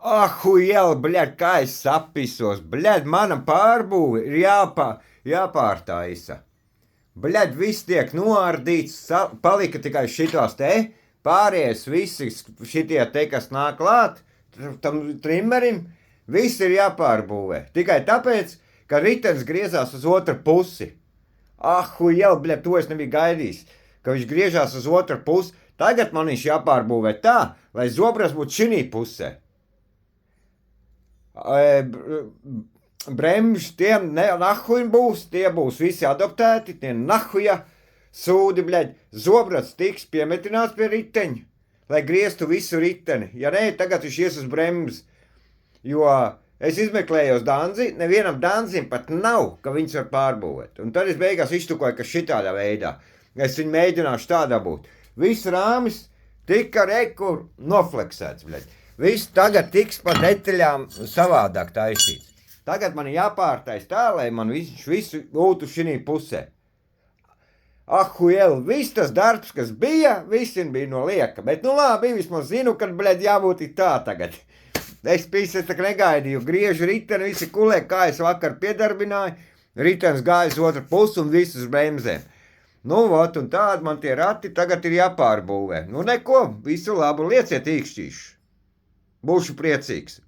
Jēl, bļaļ, kā es sapisos, bļaļ, mana pārbūve ir jāpārtaisa. Bļaļ, viss tiek noārdīts, palika tikai šitos te, pārējais visi šitie te, kas nāk klāt, tam trimerim, viss ir jāpārbūvē. Tikai tāpēc, ka ritens griezās uz otru pusi. Jēl, bļaļ, to es nebiju gaidījis, ka viņš griežās uz otru pusi. Tagad man viņš jāpārbūvē tā, lai zobras būtu šinī pusē. Bremži tiem nahuji būs, tie būs visi adoptēti, tie nahuja sūdi, bļaļ, zobrats tiks piemetināts pie riteņa, lai grieztu visu riteni. Ja nē, tagad viņš ies uz bremzes, jo es izmeklējos Danzi, nevienam Danzim pat nav, ka viņus var pārbūvēt. Un tad es beigās iztukoju, ka šitādā veidā. Es viņu mēģināšu tādā būt. Viss rāmis tika rekur nofleksēts, bļaļ. Viss tagad tiks pa detaļām savādāk taisīts. Tagad man jāpārtais tā, lai man visu būtu šinī pusē. Jēl, viss tas darbs, kas bija, visiem bija no lieka. Bet, labi, vismaz zinu, kad, bļaļ, jābūt ir tā tagad. Es tā negaidīju, griežu riteni, visi kulē, kā es vakar piedarbināju. Ritens gāja uz otru pusi un visus bremzēm. Un tādi man tie rati tagad ir jāpārbūvē. Neko, visu labu, lieciet īkšķīšu. Būšu priecīgs.